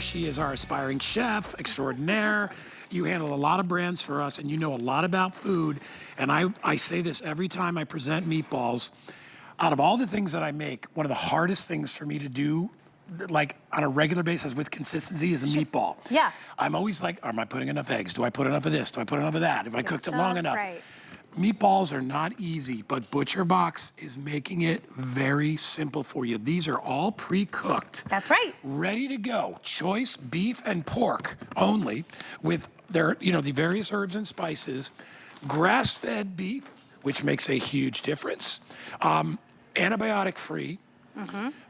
She is our aspiring chef extraordinaire. You handle a lot of brands for us, and you know a lot about food. And I say this every time I present Meatballs. Out of all the things that I make, one of the hardest things for me to do, like on a regular basis with consistency, is a meatball. Yeah. I'm always like, am I putting enough eggs? Do I put enough of this? Do I put enough of that? Have I cooked it long enough? Right. Meatballs are not easy, but ButcherBox is making it very simple for you. These are all pre-cooked. That's right. Ready to go. Choice beef and pork only, with their, the various herbs and spices. Grass-fed beef, which makes a huge difference. Antibiotic-free,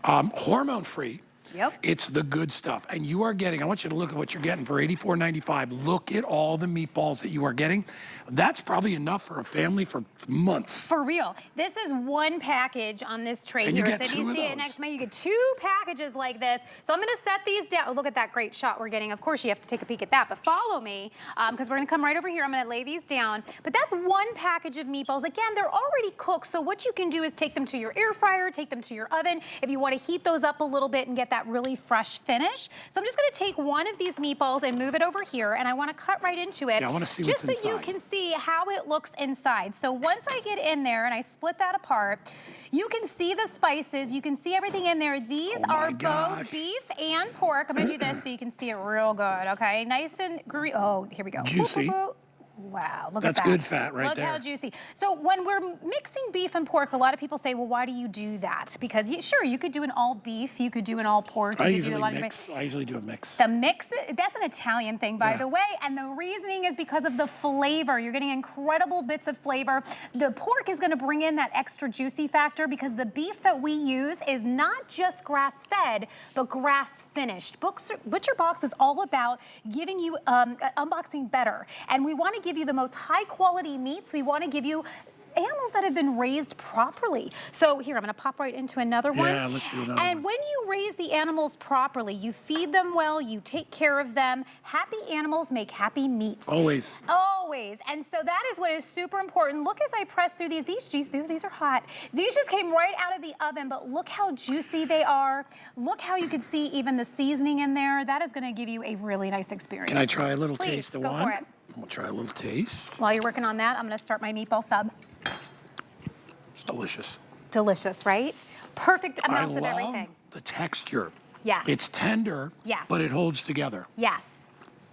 hormone-free. Yep. It's the good stuff. And you are getting, I want you to look at what you're getting for $84.95. Look at all the meatballs that you are getting. That's probably enough for a family for months. For real. This is one package on this tray And here. you get So two you of see it those. next month, you get 2 packages like this. So I'm gonna set these down. Oh, look at that great shot we're getting. Of course, you have to take a peek at that, but follow me, because we're gonna come right over here. I'm gonna lay these down. But that's one package of meatballs. Again, they're already cooked, so what you can do is take them to your air fryer, take them to your oven, if you wanna heat those up a little bit and get that really fresh finish. So I'm just gonna take one of these meatballs and move it over here, and I wanna cut right into it. Yeah, I wanna see what's just so you inside. can see how it looks inside. So once I get in there and I split that apart, you can see the spices, you can see everything in there. These are both beef and pork. I'm gonna do this so you can see it real good, okay? Nice and green. Oh, here we go. Juicy. Wow, look That's at that. good fat right there. Look how juicy. So when we're mixing beef and pork, a lot of people say, well, why do you do that? Because sure, you could do an all beef, you could do an all pork. I you usually could do a lot mix. I usually do a mix. The mix, that's an Italian thing, by Yeah. the way, and the reasoning is because of the flavor. You're getting incredible bits of flavor. The pork is gonna bring in that extra juicy factor because the beef that we use is not just grass-fed, but grass-finished. ButcherBox is all about giving you unboxing better, and we wanna give you the most high-quality meats. We wanna give you animals that have been raised properly. So here, I'm gonna pop right into another one. Yeah, let's do another And one. when you raise the animals properly, you feed them well, you take care of them. Happy animals make happy meats. Always. Always. And so that is what is super important. Look as I press through these. These are hot. These just came right out of the oven, but look how juicy they are. Look how you can see even the seasoning in there. That is gonna give you a really nice experience. Can I try a little Please, taste of go one? for it. We'll try a little taste. While you're working on that, I'm gonna start my meatball sub. It's delicious. Delicious, right? Perfect amounts of I everything. love the texture. Yes. It's tender, Yes. but it holds together. Yes.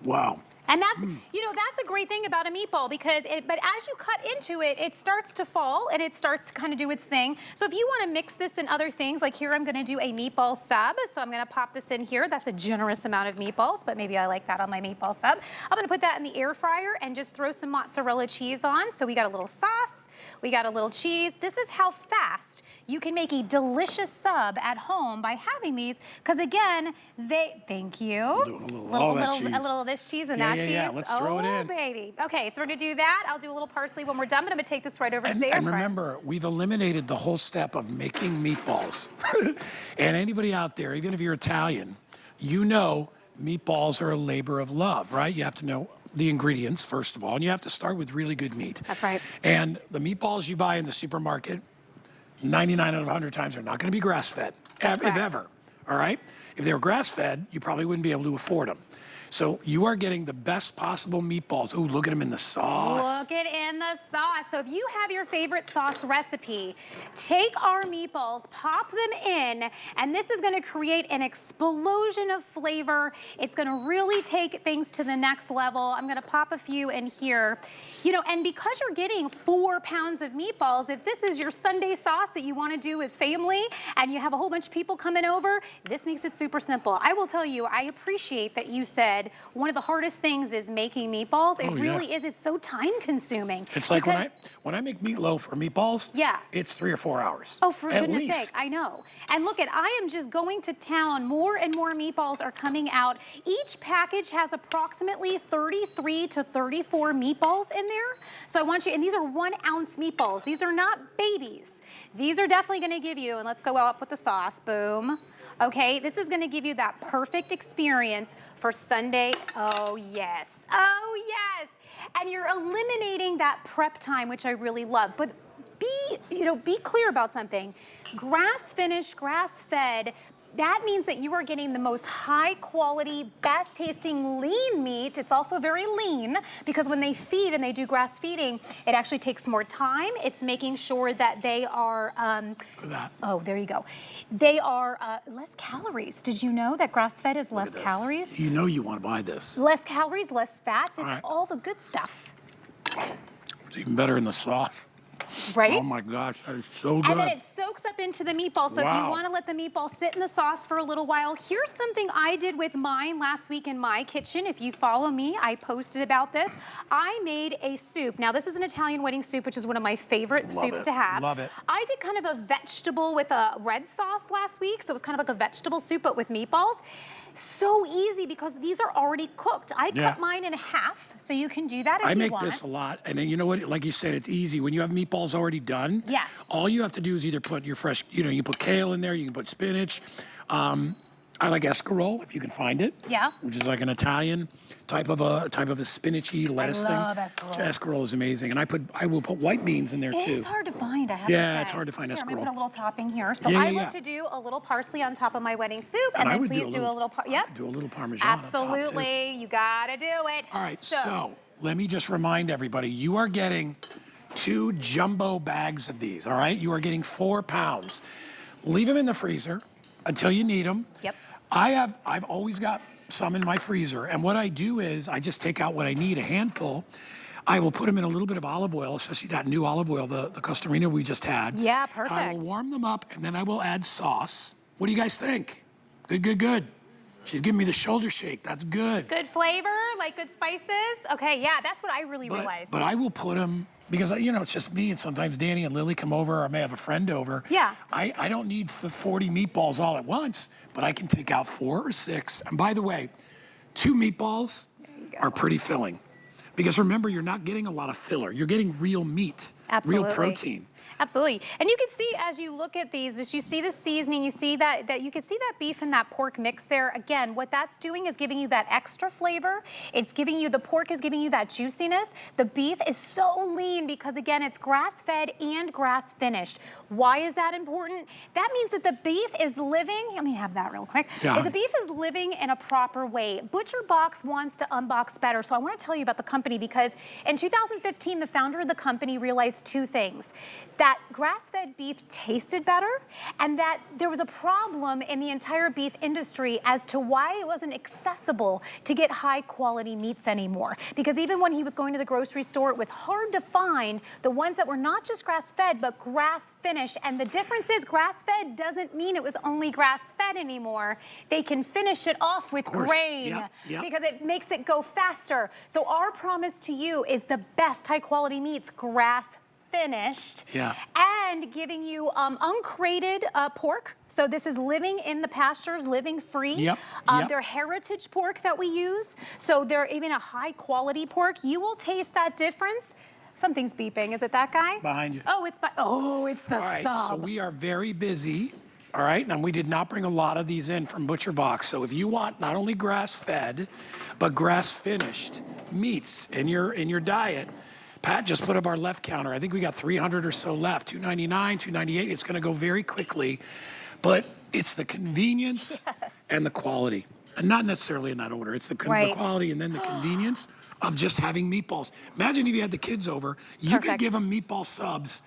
Wow. And that's, that's a great thing about a meatball because but as you cut into it, it starts to fall and it starts to kind of do its thing. So if you want to mix this in other things, like here I'm going to do a meatball sub. So I'm going to pop this in here. That's a generous amount of meatballs, but maybe I like that on my meatball sub. I'm going to put that in the air fryer and just throw some mozzarella cheese on. So we got a little sauce, we got a little cheese. This is how fast you can make a delicious sub at home by having these. Because again, thank you. I'm doing A little of this cheese and that cheese. Yeah, let's throw it in. Oh, baby. Okay, so we're gonna do that. I'll do a little parsley when we're done, but I'm gonna take this right over to the air And fryer. remember, we've eliminated the whole step of making meatballs. And anybody out there, even if you're Italian, you know meatballs are a labor of love, right? You have to know the ingredients, first of all, and you have to start with really good meat. That's right. And the meatballs you buy in the supermarket, 99 out of 100 times are not gonna be grass-fed, if correct. ever, all right? If they were grass-fed, you probably wouldn't be able to afford them. So you are getting the best possible meatballs. Ooh, look at them in the sauce. Look it in the sauce. So if you have your favorite sauce recipe, take our meatballs, pop them in, and this is gonna create an explosion of flavor. It's gonna really take things to the next level. I'm gonna pop a few in here. And because you're getting 4 pounds of meatballs, if this is your Sunday sauce that you wanna do with family and you have a whole bunch of people coming over, this makes it super simple. I will tell you, I appreciate that you said one of the hardest things is making meatballs. It really is. It's so time consuming. It's like when I make meatloaf or meatballs, it's 3 or 4 hours. Oh, for at goodness least. sake, I know. And look I am just going to town. More and more meatballs are coming out. Each package has approximately 33 to 34 meatballs in there. So I want you, and these are 1 ounce meatballs. These are not babies. These are definitely gonna give you, and let's go up with the sauce, boom. Okay, this is gonna give you that perfect experience for Sunday. Oh yes, oh yes. And you're eliminating that prep time, which I really love. But be clear about something. Grass finished, grass fed, that means that you are getting the most high quality, best tasting lean meat. It's also very lean because when they feed and they do grass feeding, it actually takes more time. It's making sure that they are, Look at that. oh, there you go. They are less calories. Did you know that grass fed is Look less at this. calories? You know you want to buy this. Less calories, less fats. It's right. all the good stuff, It's even better in the sauce. right? Oh my gosh, that is so good. And then it soaks up into the meatball. So if you Wow. want to let the meatball sit in the sauce for a little while, here's something I did with mine last week in my kitchen. If you follow me, I posted about this. I made a soup. Now this is an Italian wedding soup, which is one of my favorite Love soups it. to have. Love it. I did kind of a vegetable with a red sauce last week. So it was kind of like a vegetable soup, but with meatballs. So easy because these are already cooked. I Yeah. cut mine in half, so you can do that if I you make want. this a lot, and then you know what? Like you said, it's easy. When you have meatballs already done, Yes. all you have to do is either put your fresh, you put kale in there, you can put spinach. I like escarole if you can find it. Yeah. Which is like an Italian type of a spinachy lettuce love thing. escarole. Escarole is amazing, and I will put white beans in there It too. is hard to find, I have to say. Yeah, it's hard to find Here, I'm gonna escarole. put a little topping here. So Yeah, I yeah, love yeah. to do a little parsley on top of my wedding soup, and, And I then would do please a do a little- little, yep. Do a little Parmesan on top, too. Absolutely, you gotta do it. All right, so let me just remind everybody, you are getting 2 jumbo bags of these, all right? You are getting 4 pounds. Leave them in the freezer until you need them. Yep. I've always got some in my freezer, and what I do is I just take out what I need, a handful. I will put them in a little bit of olive oil, especially that new olive oil, the Costarina we just had. Yeah, I will perfect. warm them up, and then I will add sauce. What do you guys think? Good, good, good. She's giving me the shoulder shake. That's good. Good flavor, like good spices. Okay, yeah, that's what I really realized. But I will put them, because, it's just me, and sometimes Danny and Lily come over, or I may have a friend over. Yeah. I don't need the 40 meatballs all at once, but I can take out 4 or 6. And by the way, 2 meatballs are pretty filling. Because remember, you're not getting a lot of filler. You're getting real meat, Absolutely. real protein. Absolutely. And you can see as you look at these, as you see the seasoning, you see that you can see that beef and that pork mix there. Again, what that's doing is giving you that extra flavor. It's giving you, the pork is giving you that juiciness. The beef is so lean because again, it's grass-fed and grass-finished. Why is that important? That means that the beef is living, let me have that real quick. Yeah. The beef is living in a proper way. ButcherBox wants to unbox better. So I want to tell you about the company because in 2015, the founder of the company realized 2 things. That grass-fed beef tasted better and that there was a problem in the entire beef industry as to why it wasn't accessible to get high quality meats anymore. Because even when he was going to the grocery store, it was hard to find the ones that were not just grass-fed, but grass-finished. And the difference is grass-fed doesn't mean it was only grass-fed anymore. They can finish it off with course. grain Yep. because it makes it go faster. So our promise to you is the best high quality meats, grass finished, and giving you uncrated pork. So this is living in the pastures, living free. Yep. They're heritage pork that we use. So they're even a high quality pork. You will taste that difference. Something's beeping. Is it that guy? Behind you. Oh, it's the All right, sub. so we are very busy. All right, and we did not bring a lot of these in from ButcherBox. So if you want not only grass-fed, but grass-finished meats in your diet, Pat just put up our left counter. I think we got 300 or so left, $2.99, $2.98. It's going to go very quickly, but it's the convenience and the quality, and not necessarily in that order. It's the quality and then the convenience of just having meatballs. Imagine if you had the kids over, you could Perfect. give them meatball subs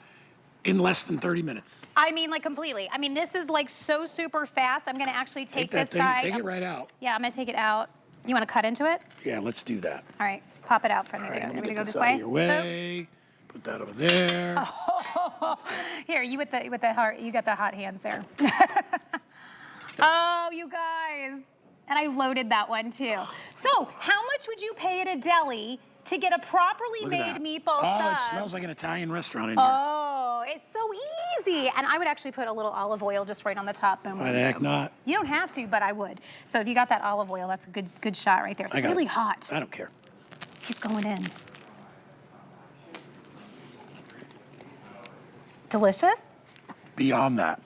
in less than 30 minutes. I mean, like completely. I mean, this is like so super fast. I'm going to actually take that this guy. Take it right out. Yeah, I'm going to take it out. You want to cut into it? Yeah, let's do that. All right, pop it out for me All right, there. I'm You gonna want me to get go this this out way? of your way. Put that over there. Here, you with the heart, you got the hot hands there. Oh, you guys. And I loaded that one too. So, how much would you pay at a deli to get a properly Look made at that. meatball Oh, sub? it smells like an Italian restaurant in here. Oh, it's so easy. And I would actually put a little olive oil just right on the top. Boom. Why the heck not? You don't have to, but I would. So if you got that olive oil, that's a good shot right there. It's really hot. I don't care. Keep going in. Delicious? Beyond that.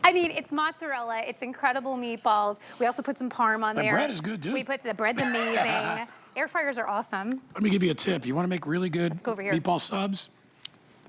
I mean, it's mozzarella, it's incredible meatballs. We also put some parm on The there. bread is good, too. We put, the bread's amazing. Air fryers are awesome. Let me give you a tip. You want to make really good go over here. meatball subs?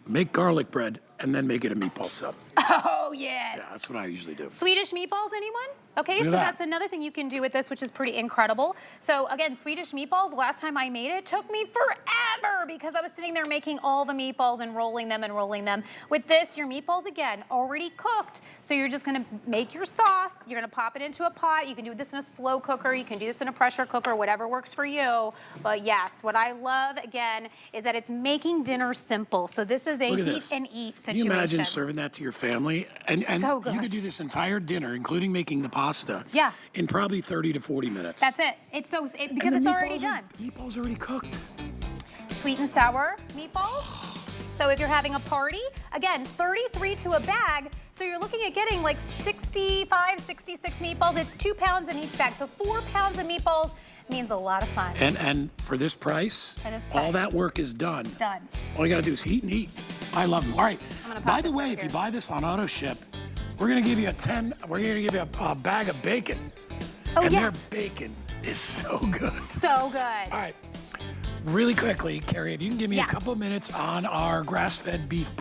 Make garlic bread and then make it a meatball sub. Oh, yes. Yeah, that's what I usually do. Swedish meatballs, anyone? Okay, Do so that. that's another thing you can do with this, which is pretty incredible. So again, Swedish meatballs, the last time I made it took me forever because I was sitting there making all the meatballs and rolling them and rolling them. With this, your meatballs, again, already cooked. So you're just gonna make your sauce, you're gonna pop it into a pot. You can do this in a slow cooker, you can do this in a pressure cooker, whatever works for you. But yes, what I love, again, is that it's making dinner simple. So this is a Look at heat this. and eat Can situation. you imagine serving that to your family? And So good. you could do this entire dinner, including making the pasta, Yeah. in probably 30 to 40 minutes. That's it. It's so because And it's the already meatballs done. Meatballs already cooked. Sweet and sour meatballs. So if you're having a party, again, 33 to a bag. So you're looking at getting like 65, 66 meatballs. It's 2 pounds in each bag. So 4 pounds of meatballs means a lot of fun. And for this price, For this all price. that work is done. Done. All you gotta do is heat and eat. I love them. All right. gonna pop By the this way, over if you here. buy this on auto ship, we're gonna give you a bag of bacon. Oh, and yes. their bacon is so good. So good. All right. Really quickly, Carrie, if you can give me Yeah. a couple minutes on our grass-fed beef